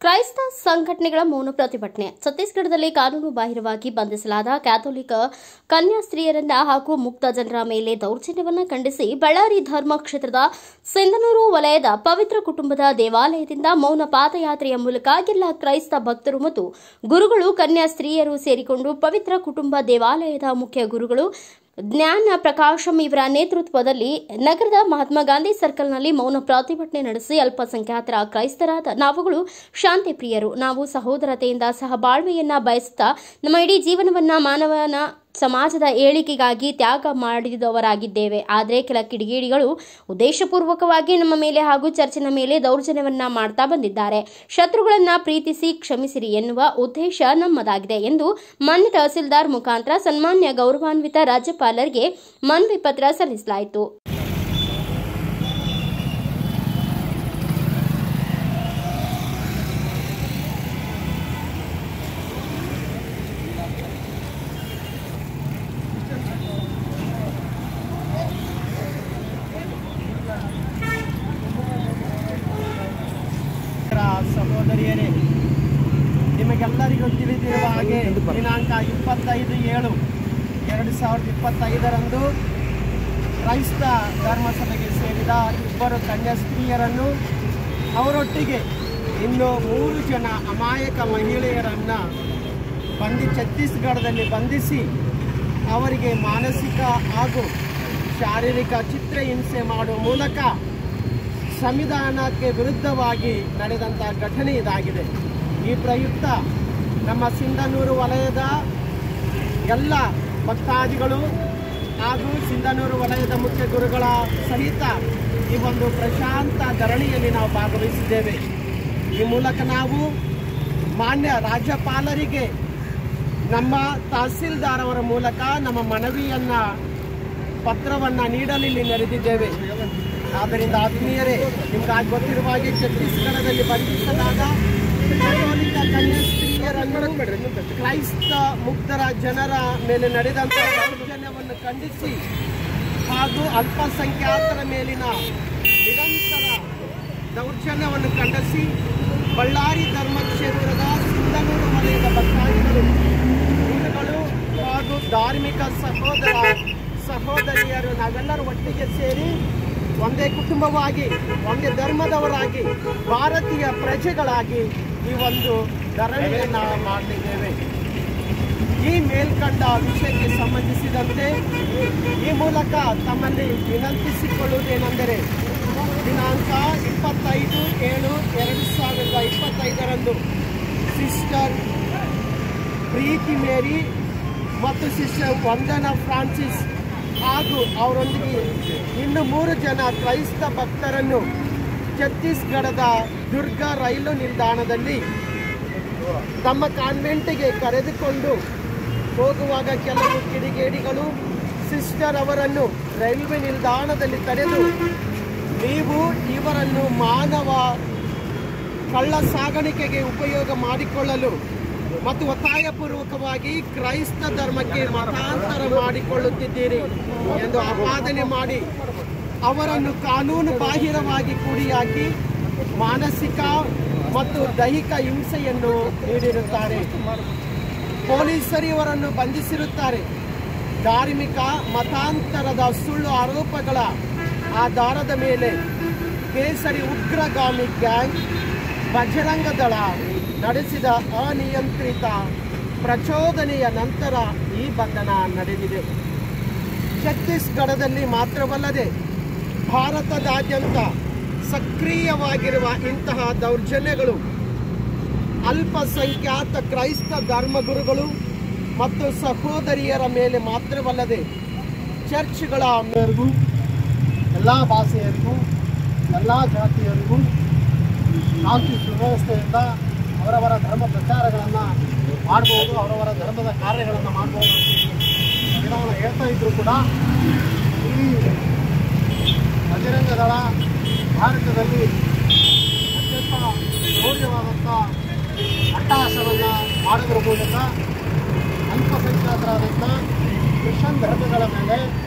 ಕ್ರೈಸ್ತ ಸಂಘಟನೆಗಳ ಮೌನ ಪ್ರತಿಭಟನೆ. ಛತ್ತೀಸ್ಗಢದಲ್ಲಿ ಕಾನೂನು ಬಾಹಿರವಾಗಿ ಬಂಧಿಸಲಾದ ಕ್ಯಾಥೋಲಿಕ್ ಕನ್ಯಾಸ್ತ್ರೀಯರನ್ನ ಹಾಗೂ ಮುಕ್ತ ಜನರ ಮೇಲೆ ದೌರ್ಜನ್ಯವನ್ನು ಖಂಡಿಸಿ ಬಳ್ಳಾರಿ ಧರ್ಮ ಕ್ಷೇತ್ರದ ಸಿಂಧನೂರು ವಲಯದ ಪವಿತ್ರ ಕುಟುಂಬದ ದೇವಾಲಯದಿಂದ ಮೌನ ಪಾದಯಾತ್ರೆಯ ಮೂಲಕ ಎಲ್ಲ ಕ್ರೈಸ್ತ ಭಕ್ತರು ಮತ್ತು ಗುರುಗಳು ಕನ್ಯಾಸ್ತ್ರೀಯರು ಸೇರಿಕೊಂಡು ಪವಿತ್ರ ಕುಟುಂಬ ದೇವಾಲಯದ ಮುಖ್ಯ ಗುರುಗಳು ಜ್ಞಾನ ಪ್ರಕಾಶಂ ಇವರ ನೇತೃತ್ವದಲ್ಲಿ ನಗರದ ಮಹಾತ್ಮ ಗಾಂಧಿ ಸರ್ಕಲ್ನಲ್ಲಿ ಮೌನ ಪ್ರತಿಭಟನೆ ನಡೆಸಿ ಅಲ್ಪಸಂಖ್ಯಾತರ ಕ್ರೈಸ್ತರಾದ ನಾವುಗಳು ಶಾಂತಿ ಪ್ರಿಯರು, ನಾವು ಸಹೋದರತೆಯಿಂದ ಸಹಬಾಳ್ವೆಯನ್ನ ಬಯಸುತ್ತಾ ನಮ್ಮ ಇಡೀ ಜೀವನವನ್ನ ಮಾನವನ ಸಮಾಜದ ಏಳಿಗೆಗಾಗಿ ತ್ಯಾಗ ಮಾಡಿದವರಾಗಿದ್ದೇವೆ. ಆದರೆ ಕೆಲ ಕಿಡಿಗೇಡಿಗಳು ಉದ್ದೇಶಪೂರ್ವಕವಾಗಿ ನಮ್ಮ ಮೇಲೆ ಹಾಗೂ ಚರ್ಚಿನ ಮೇಲೆ ದೌರ್ಜನ್ಯವನ್ನ ಮಾಡ್ತಾ ಬಂದಿದ್ದಾರೆ. ಶತ್ರುಗಳನ್ನ ಪ್ರೀತಿಸಿ ಕ್ಷಮಿಸಿರಿ ಎನ್ನುವ ಉದ್ದೇಶ ನಮ್ಮದಾಗಿದೆ ಎಂದು ಮಾನ್ಯ ತಹಸೀಲ್ದಾರ್ ಮುಖಾಂತರ ಸನ್ಮಾನ್ಯ ಗೌರವಾನ್ವಿತ ರಾಜ್ಯಪಾಲರಿಗೆ ಮನವಿ ಪತ್ರ ಸಲ್ಲಿಸಲಾಯಿತು. ಸಹೋದರಿಯರೇ, ನಿಮಗೆಲ್ಲರಿಗೂ ತಿಳಿದಿರುವ ಹಾಗೆ ದಿನಾಂಕ 25/7/2025 ಕ್ರೈಸ್ತ ಧರ್ಮಸಭೆಗೆ ಸೇರಿದ ಇಬ್ಬರು ಕನ್ಯಾಸ್ತ್ರೀಯರನ್ನು ಅವರೊಟ್ಟಿಗೆ ಇನ್ನು 3 ಜನ ಅಮಾಯಕ ಮಹಿಳೆಯರನ್ನು ಛತ್ತೀಸ್ಗಢದಲ್ಲಿ ಬಂಧಿಸಿ ಅವರಿಗೆ ಮಾನಸಿಕ ಹಾಗೂ ಶಾರೀರಿಕ ಚಿತ್ರಹಿಂಸೆ ಮಾಡುವ ಮೂಲಕ ಸಂವಿಧಾನಕ್ಕೆ ವಿರುದ್ಧವಾಗಿ ನಡೆದಂಥ ಘಟನೆ ಇದಾಗಿದೆ. ಈ ಪ್ರಯುಕ್ತ ನಮ್ಮ ಸಿಂಧನೂರು ವಲಯದ ಎಲ್ಲ ಭಕ್ತಾದಿಗಳು ಹಾಗೂ ಸಿಂಧನೂರು ವಲಯದ ಮುಖ್ಯ ಗುರುಗಳ ಸಹಿತ ಈ ಒಂದು ಪ್ರಶಾಂತ ಧರಣಿಯಲ್ಲಿ ನಾವು ಭಾಗವಹಿಸಿದ್ದೇವೆ. ಈ ಮೂಲಕ ನಾವು ಮಾನ್ಯ ರಾಜ್ಯಪಾಲರಿಗೆ ನಮ್ಮ ತಹಸೀಲ್ದಾರ್ ಅವರ ಮೂಲಕ ನಮ್ಮ ಮನವಿಯನ್ನು ಪತ್ರವನ್ನು ನೀಡಲು ಇಲ್ಲಿ ನೆರೆದಿದ್ದೇವೆ. ಆದ್ದರಿಂದ ಆತ್ಮೀಯರೇ, ನಿಮಗಾಗಿ ಗೊತ್ತಿರುವ ಹಾಗೆ ಛತ್ತೀಸ್ಗಢದಲ್ಲಿ ಬಂಧಿಸಲಾದ ಕ್ಯಾಥೋಲಿಕ ಕನ್ಯಾಸ್ತ್ರೀಯರನ್ನು ಕ್ರೈಸ್ತ ಮುಕ್ತರ ಜನರ ಮೇಲೆ ನಡೆದಂಥ ದೌರ್ಜನ್ಯವನ್ನು ಖಂಡಿಸಿ ಹಾಗೂ ಅಲ್ಪಸಂಖ್ಯಾತರ ಮೇಲಿನ ನಿರಂತರ ದೌರ್ಜನ್ಯವನ್ನು ಖಂಡಿಸಿ ಬಳ್ಳಾರಿ ಧರ್ಮಕ್ಷೇತ್ರದ ಸಿಂಧನೂರು ವಲಯದ ಭಕ್ತಾದಿಗಳು, ಗುರುಗಳು ಹಾಗೂ ಧಾರ್ಮಿಕ ಸಹೋದರಿಯರು ನಾವೆಲ್ಲರೂ ಒಟ್ಟಿಗೆ ಸೇರಿ ಒಂದೇ ಕುಟುಂಬವಾಗಿ, ಒಂದೇ ಧರ್ಮದವರಾಗಿ, ಭಾರತೀಯ ಪ್ರಜೆಗಳಾಗಿ ಈ ಒಂದು ಧರಣಿಯನ್ನು ಮಾಡಲಿದ್ದೇವೆ. ಈ ಮೇಲ್ಕಂಡ ವಿಷಯಕ್ಕೆ ಸಂಬಂಧಿಸಿದಂತೆ ಈ ಮೂಲಕ ತಮ್ಮಲ್ಲಿ ವಿನಂತಿಸಿಕೊಳ್ಳುವುದೇನೆಂದರೆ, ದಿನಾಂಕ 25/7/2025 ಸಿಸ್ಟರ್ ಪ್ರೀತಿ ಮೇರಿ ಮತ್ತು ಸಿಸ್ಟರ್ ವಂದನಾ ಫ್ರಾನ್ಸಿಸ್ ಹಾಗೂ ಅವರೊಂದಿಗೆ ಇನ್ನು 3 ಜನ ಕ್ರೈಸ್ತ ಭಕ್ತರನ್ನು ಛತ್ತೀಸ್ಗಢದ ದುರ್ಗ ರೈಲು ನಿಲ್ದಾಣದಲ್ಲಿ ತಮ್ಮ ಕಾನ್ವೆಂಟ್ಗೆ ಕರೆದುಕೊಂಡು ಹೋಗುವಾಗ ಕೆಲವು ಕಿಡಿಗೇಡಿಗಳು ಸಿಸ್ಟರ್ ಅವರನ್ನು ರೈಲ್ವೆ ನಿಲ್ದಾಣದಲ್ಲಿ ತಡೆದು, ನೀವು ಇವರನ್ನು ಮಾನವ ಕಳ್ಳ ಸಾಗಾಣಿಕೆಗೆ ಉಪಯೋಗ ಮಾಡಿಕೊಳ್ಳಲು ಮತ್ತು ಒತ್ತಾಯಪೂರ್ವಕವಾಗಿ ಕ್ರೈಸ್ತ ಧರ್ಮಕ್ಕೆ ಮತಾಂತರ ಮಾಡಿಕೊಳ್ಳುತ್ತಿದ್ದೀರಿ ಎಂದು ಆಪಾದನೆ ಮಾಡಿ ಅವರನ್ನು ಕಾನೂನು ಬಾಹಿರವಾಗಿ ಕೂಡಿಹಾಕಿ ಮಾನಸಿಕ ಮತ್ತು ದೈಹಿಕ ಹಿಂಸೆಯನ್ನು ನೀಡಿರುತ್ತಾರೆ. ಪೊಲೀಸರು ಇವರನ್ನು ಬಂಧಿಸಿರುತ್ತಾರೆ. ಧಾರ್ಮಿಕ ಮತಾಂತರದ ಸುಳ್ಳು ಆರೋಪಗಳ ಆಧಾರದ ಮೇಲೆ ಕೇಸರಿ ಉಗ್ರಗಾಮಿ ಗ್ಯಾಂಗ್ ಬಜರಂಗ ದಳ ನಡೆಸಿದ ಅನಿಯಂತ್ರಿತ ಪ್ರಚೋದನೆಯ ನಂತರ ಈ ಬಂಧನ ನಡೆದಿದೆ. ಛತ್ತೀಸ್ಗಢದಲ್ಲಿ ಮಾತ್ರವಲ್ಲದೆ ಭಾರತದಾದ್ಯಂತ ಸಕ್ರಿಯವಾಗಿರುವ ಇಂತಹ ದೌರ್ಜನ್ಯಗಳು ಅಲ್ಪಸಂಖ್ಯಾತ ಕ್ರೈಸ್ತ ಧರ್ಮಗುರುಗಳು ಮತ್ತು ಸಹೋದರಿಯರ ಮೇಲೆ ಮಾತ್ರವಲ್ಲದೆ ಚರ್ಚ್ಗಳ ಮೇರೆಗೂ, ಎಲ್ಲ ಭಾಷೆಯರಿಗೂ, ಎಲ್ಲ ಜಾತಿಯರಿಗೂ ಶಾಂತಿ ಸುವ್ಯವಸ್ಥೆಯಿಂದ ಅವರವರ ಧರ್ಮ ಪ್ರಚಾರಗಳನ್ನು ಮಾಡ್ಬೋದು, ಅವರವರ ಧರ್ಮದ ಕಾರ್ಯಗಳನ್ನು ಮಾಡ್ಬೋದು ಅಂತ ಹೇಳ್ತಾ ಇದ್ರು ಕೂಡ ಈ ಬಜರಂಗ ದಳ ಭಾರತದಲ್ಲಿ ಅತ್ಯಂತ ಗೌರವವಾದಂಥ ಅಟ್ಟಹಾಸವನ್ನು ಮಾಡೋದ್ರ ಮೂಲಕ ಅಲ್ಪಸಂಖ್ಯಾತರಾದಂಥ ಕ್ರಿಶ್ಚಿಯನ್ ಧರ್ಮಗಳ ಮೇಲೆ,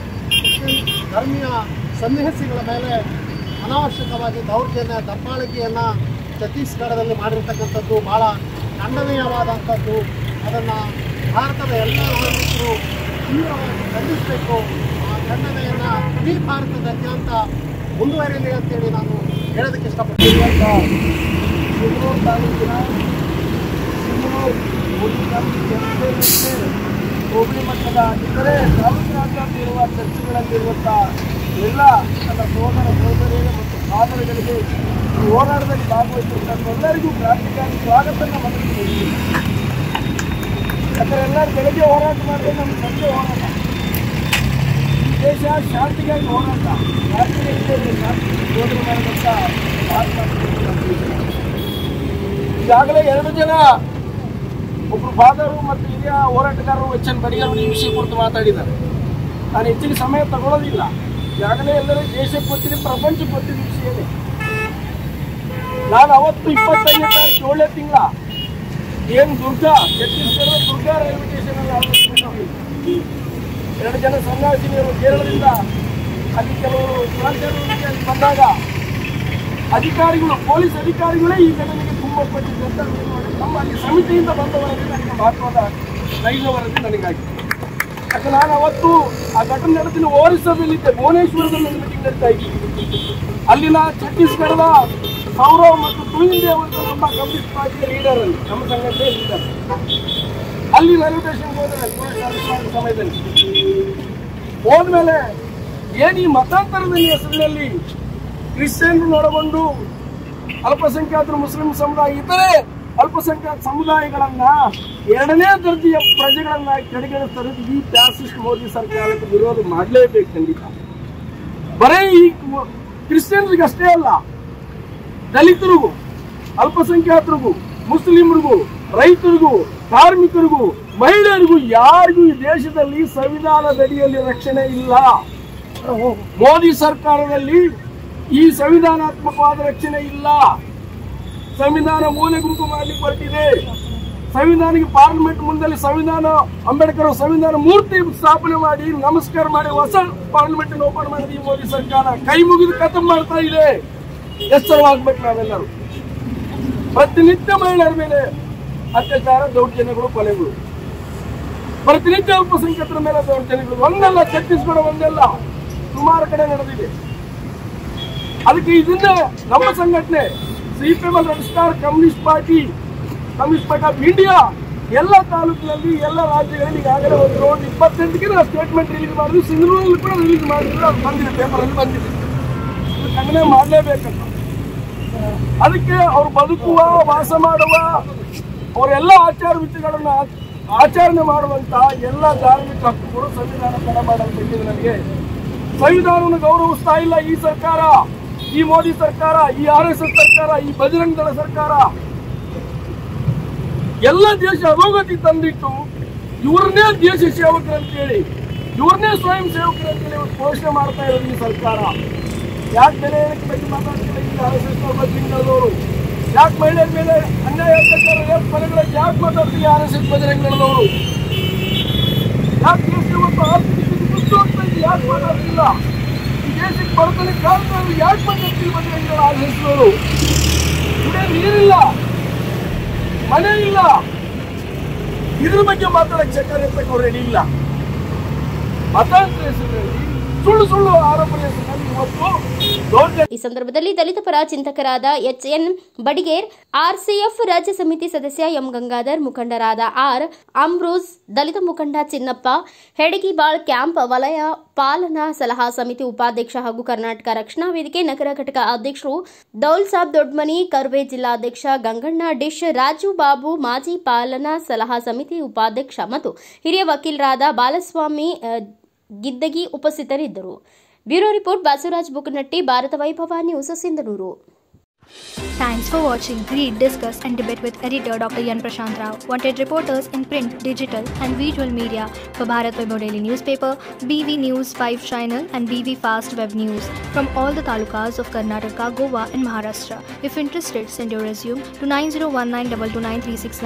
ಕ್ರಿಶ್ಚಿಯನ್ ಧರ್ಮೀಯ ಸನ್ಯಾಸಿಗಳ ಮೇಲೆ ಅನಾವಶ್ಯಕವಾಗಿ ದೌರ್ಜನ್ಯ ದಬ್ಬಾಳಿಕೆಯನ್ನು ಛತ್ತೀಸ್ಗಢದಲ್ಲಿ ಮಾಡಿರ್ತಕ್ಕಂಥದ್ದು ಭಾಳ ಖಂಡನೀಯವಾದಂಥದ್ದು. ಅದನ್ನು ಭಾರತದ ಎಲ್ಲ ನಾಗರಿಕರು ತೀವ್ರವಾಗಿ ಖಂಡಿಸಬೇಕು. ಆ ಖಂಡನೆಯನ್ನು ಇಡೀ ಭಾರತದಾದ್ಯಂತ ಮುಂದುವರಿಯಲಿ ಅಂತೇಳಿ ನಾನು ಹೇಳೋದಕ್ಕೆ ಇಷ್ಟಪಡ್ತೀನಿ. ಸಿಂಗನೂರು ತಾಲೂಕಿನ ಹೋಬಳಿ ಮಟ್ಟದ ಇತರೆ ತಾಲೂಕಿನಾದ್ಯಂತ ಇರುವ ಚರ್ಚ್ಗಳಲ್ಲಿರುವಂಥ ಎಲ್ಲ ನನ್ನ ಸಹೋದರಿಯರು ಮತ್ತು ಸಹೋದರಗಳಿಗೆ ಈ ಹೋರಾಟದಲ್ಲಿ ಭಾಗವಹಿಸಿರುವಂಥ ಎಲ್ಲರಿಗೂ ಕ್ರಾಂತಿಕಾರಿ ಸ್ವಾಗತವನ್ನು ಮನಸ್ಸಿದ್ದೀವಿ. ಯಾಕಂದರೆ ಎಲ್ಲರೂ ಬೆಳಗ್ಗೆ ಹೋರಾಟ ಮಾಡಿದ್ರೆ ನಮ್ಗೆ ಸಂಜೆ ಹೋರಾಟ. ಈ ದೇಶ ಶಾಂತಿಗಾಗಿ ಹೋರಾಟ, ಶಾಂತಿಗೆ ಶಾಂತಿ ಬೋಧನೆ ಮಾಡಿದಂಥ ಈಗಾಗಲೇ 2 ಜನ, ಒಬ್ಬರು ಫಾದರು ಮತ್ತು ಹಿರಿಯ ಹೋರಾಟಗಾರರು ಎಚ್ ಎನ್ ಬಡಿಗೇರ್ ಈ ವಿಷಯ ಕುರಿತು ಮಾತಾಡಿದ್ದಾರೆ. ನಾನು ಹೆಚ್ಚಿನ ಸಮಯ ತಗೊಳ್ಳೋದಿಲ್ಲ. ಈಗಾಗಲೇ ಎಲ್ಲರಿಗೂ ದೇಶಕ್ಕೆ ಗೊತ್ತಿದೆ, ಪ್ರಪಂಚಕ್ಕೆ ಗೊತ್ತಿದ್ದ ವಿಷಯನೇ. ನಾನು ಅವತ್ತು 25ನೇ ತಾರೀಕು 7ನೇ ತಿಂಗಳ ಏನು ಛತ್ತೀಸ್ಗಢದ ದುರ್ಗಾ ರೈಲ್ವೆ ಸ್ಟೇಷನಲ್ಲಿ 2 ಜನ ಸನ್ಯಾಸಿನಿಯರು ಕೇರಳದಿಂದ ಅಲ್ಲಿ ಕೆಲವರು ಅಲ್ಲಿ ಬಂದಾಗ ಅಧಿಕಾರಿಗಳು, ಪೊಲೀಸ್ ಅಧಿಕಾರಿಗಳೇ ಈ ಘಟನೆಗೆ ತುಂಬ ಪಟ್ಟಿದ್ದಂತ ನಮ್ಮ ಅಲ್ಲಿ ಸಮಿತಿಯಿಂದ ಬಂದ ವರದಿ ನನಗೆ ಮಹತ್ವದ ನೈಜ ವರದಿ ನನಗಾಗಿದೆ. ಯಾಕೆ ನಾನು ಅವತ್ತು ಆ ಘಟನೆ ನಡೆದಿನ ಓರಿಸ್ಸಾದಲ್ಲಿದ್ದೆ, ಭುವನೇಶ್ವರದಲ್ಲಿ ಮೀಟಿಂಗ್ ನಡೀತಾ ಇದ್ದೀನಿ. ಅಲ್ಲಿನ ಛತ್ತೀಸ್ಗಢದ ಸೌರವ್ ಮತ್ತು ತುಳಿಂದೆ ಅವರು ನಮ್ಮ ಕಮ್ಯುನಿಸ್ಟ್ ಪಾರ್ಟಿಯ ಲೀಡರ್, ಅಲ್ಲಿ ನಮ್ಮ ಸಂಘಟನೆಯ ಲೀಡರ್. ಅಲ್ಲಿ ರೈಲ್ವೆ ಸ್ಟೇಷನ್ಗೆ ಹೋದರೆ ಸಮಯದಲ್ಲಿ ಹೋದ್ಮೇಲೆ ಏನು ಈ ಮತಾಂತರದ ಹೆಸರಿನಲ್ಲಿ ಕ್ರಿಶ್ಚಿಯನ್ರು ಒಳಗೊಂಡು ಅಲ್ಪಸಂಖ್ಯಾತರು, ಮುಸ್ಲಿಂ ಸಮುದಾಯ, ಇತರೆ ಅಲ್ಪಸಂಖ್ಯಾತ ಸಮುದಾಯಗಳನ್ನ 2ನೇ ದರ್ಜೆಯ ಪ್ರಜೆಗಳನ್ನ ಕೆಳಗಿಳಿಸ್ತಾರೆ. ಈ ಫ್ಯಾಸಿಸ್ಟ್ ಮೋದಿ ಸರ್ಕಾರಕ್ಕೆ ವಿರೋಧ ಮಾಡಲೇಬೇಕು ಖಂಡಿತ. ಬರೀ ಈ ಕ್ರಿಶ್ಚಿಯನ್ರಿಗೆ ಅಷ್ಟೇ ಅಲ್ಲ, ದಲಿತರಿಗೂ, ಅಲ್ಪಸಂಖ್ಯಾತರಿಗೂ, ಮುಸ್ಲಿಮರಿಗೂ, ರೈತರಿಗೂ, ಕಾರ್ಮಿಕರಿಗೂ, ಮಹಿಳೆಯರಿಗೂ ಯಾರಿಗೂ ಈ ದೇಶದಲ್ಲಿ ಸಂವಿಧಾನದಡಿಯಲ್ಲಿ ರಕ್ಷಣೆ ಇಲ್ಲ. ಮೋದಿ ಸರ್ಕಾರದಲ್ಲಿ ಈ ಸಂವಿಧಾನಾತ್ಮಕವಾದ ರಕ್ಷಣೆ ಇಲ್ಲ. ಸಂವಿಧಾನ ಮೂಲೆ ಗುಂಪು ಮಾಡಲಿಕ್ಕೆ ಹೊರಟಿದೆ. ಸಂವಿಧಾನಕ್ಕೆ ಪಾರ್ಲಿಮೆಂಟ್ ಮುಂದೆ ಸಂವಿಧಾನ ಅಂಬೇಡ್ಕರ್ ಸಂವಿಧಾನ ಮೂರ್ತಿ ಸ್ಥಾಪನೆ ಮಾಡಿ ನಮಸ್ಕಾರ ಮಾಡಿ ಹೊಸ ಪಾರ್ಲಿಮೆಂಟ್ ಓಪನ್ ಮಾಡಿದ ಈ ಮೋದಿ ಸರ್ಕಾರ ಕೈ ಮುಗಿದು ಖತಮ್ ಮಾಡ್ತಾ ಇದೆ. ಎಚ್ಚರವಾಗಬೇಕು ನಾವೆಲ್ಲರೂ. ಪ್ರತಿನಿತ್ಯ ಮಹಿಳೆಯರ ಮೇಲೆ ಅತ್ಯಾಚಾರ, ದೌರ್ಜನ್ಯಗಳು, ಕೊಲೆಗಳು, ಪ್ರತಿನಿತ್ಯ ಅಲ್ಪಸಂಖ್ಯಾತರ ಮೇಲೆ ದೌರ್ಜನ್ಯಗಳು ಒಂದಲ್ಲ, ಛತ್ತೀಸ್ಗಢ ಒಂದಲ್ಲ, ಸುಮಾರು ಕಡೆ ನಡೆದಿದೆ. ಅದಕ್ಕೆ ಇದನ್ನ ನಮ್ಮ ಸಂಘಟನೆ CPM register communist party of India ಎಲ್ಲ ತಾಲೂಕಿನಲ್ಲಿ, ಎಲ್ಲ ರಾಜ್ಯಗಳಲ್ಲಿ ಈಗಾಗಲೇ ಒಂದು ರೌಂಡ್ 28ಕ್ಕೆ ನಾವು ಸ್ಟೇಟ್ಮೆಂಟ್ ರಿಲೀಸ್ ಮಾಡಿದ್ವಿ. ಸಿಂಧನೂರಲ್ಲಿ ಕೂಡ ರಿಲೀಸ್ ಮಾಡಿದ್ರೆ ಅದು ಬಂದಿದೆ, ಪೇಪರಲ್ಲಿ ಬಂದಿದೆ. ಖಂಡನೆ ಮಾಡಲೇಬೇಕಂತ. ಅದಕ್ಕೆ ಅವ್ರು ಬದುಕುವ, ವಾಸ ಮಾಡುವ, ಅವರೆಲ್ಲ ಆಚಾರ ವಿಚಾರಗಳನ್ನ ಆಚರಣೆ ಮಾಡುವಂತ ಎಲ್ಲ ಧಾರ್ಮಿಕ ಹಕ್ಕುಗಳು ಸಂವಿಧಾನ ತಡೆ ಮಾಡಲ್ಪಟ್ಟಿದೆ. ನನಗೆ ಸಂವಿಧಾನವನ್ನು ಗೌರವಿಸ್ತಾ ಇಲ್ಲ ಈ ಸರ್ಕಾರ, ಈ ಮೋದಿ ಸರ್ಕಾರ, ಈ RSS ಸರ್ಕಾರ, ಈ ಬಜರಂಗ ದಳ ಸರ್ಕಾರ. ಎಲ್ಲ ದೇಶ ಅಧೋಗತಿ ತಂದಿಟ್ಟು ಇವ್ರನ್ನೇ ದೇಶ ಸೇವಕರಂತೇಳಿ, ಇವ್ರನ್ನೇ ಸ್ವಯಂ ಸೇವಕರಂತೇಳಿ ಘೋಷಣೆ ಮಾಡ್ತಾ ಇರೋದು ಈ ಸರ್ಕಾರ. ಯಾಕೆ ಬೆಲೆ ಬಗ್ಗೆ ಮಾತಾಡ್ತಿಲ್ಲ ಈ RSS ಬಜರಂಗ ದಳದವರು? ಯಾಕೆ ಮಹಿಳೆಯರ ಮೇಲೆ ಅನ್ಯಾಯ, ಅತ್ಯಾಚಾರ, ಕೊಲೆಗಳ ಯಾಕೆ ಮಾತಾಡ್ತಿಲ್ಲ RSS ಬಜರಂಗ ದಳದವರು? ಯಾಕೆ ದೇಶ ಮತ್ತು ಆರ್ಥಿಕ ಸ್ಥಿತಿ ಯಾಕೆ ಮಾತಾಡ್ತಿಲ್ಲ? ಈ ದೇಶಕ್ಕೆ ಬಡತನ ಕಾರಣ ಯಾಕೆ ಮಾತಾಡ್ತಿಲ್ಲ ಬಜರಂಗ ದಳ RSS ಅವರು? ನೀರಿಲ್ಲ, ಮನೆ ಇಲ್ಲ, ಇದ್ರ ಬಗ್ಗೆ ಮಾತಾಡಕ್ಕೆ ಸರ್ಕಾರ ಇರ್ತಕ್ಕೆ ಅವ್ರು ರೆಡಿ ಇಲ್ಲ. ಮತಾಂತರ ಹೆಸರಿನಲ್ಲಿ ಸುಳ್ಳು ಆರೋಪಣೆ ಹೆಸರಿನಲ್ಲಿ ಇವತ್ತು ಈ ಸಂದರ್ಭದಲ್ಲಿ ದಲಿತ ಪರ ಚಿಂತಕರಾದ HN ಬಡಿಗೇರ್, RCF ರಾಜ್ಯ ಸಮಿತಿ ಸದಸ್ಯ ಎಂ ಗಂಗಾಧರ್, ಮುಖಂಡರಾದ R ಅಮ್ರೋಜ್, ದಲಿತ ಮುಖಂಡ ಚಿನ್ನಪ್ಪ, ಹೆಡಗಿಬಾಳ್ ಕ್ಯಾಂಪ್ ವಲಯ ಪಾಲನಾ ಸಲಹಾ ಸಮಿತಿ ಉಪಾಧ್ಯಕ್ಷ ಹಾಗೂ ಕರ್ನಾಟಕ ರಕ್ಷಣಾ ವೇದಿಕೆ ನಗರ ಘಟಕ ಅಧ್ಯಕ್ಷರು ದೌಲ್ ಸಾಬ್ ದೊಡ್ಮನಿ, ಕರ್ವೆ ಜಿಲ್ಲಾಧ್ಯಕ್ಷ ಗಂಗಣ್ಣ ಡಿಶ್, ರಾಜು ಬಾಬು, ಮಾಜಿ ಪಾಲನಾ ಸಲಹಾ ಸಮಿತಿ ಉಪಾಧ್ಯಕ್ಷ ಮತ್ತು ಹಿರಿಯ ವಕೀಲರಾದ ಬಾಲಸ್ವಾಮಿ ಗಿದ್ದಗಿ ಉಪಸ್ಥಿತರಿದ್ದರು. ಬ್ಯೂರೋ ರಿಪೋರ್ಟ್ ಬಸವರಾಜ್ ಬುಕನಟ್ಟಿ, ಭಾರತ ವೈಭವ news, Sindhanur. Thanks for watching. Read, discuss and debate with editor Dr. Yan Prashant Rao. Wanted reporters in print, digital and visual media for Bharat Vaibhav Daily Newspaper, BV News 5 Channel and BV Fast Web News from all the talukas of Karnataka, Goa and Maharashtra. If interested, send your resume to 9019229369.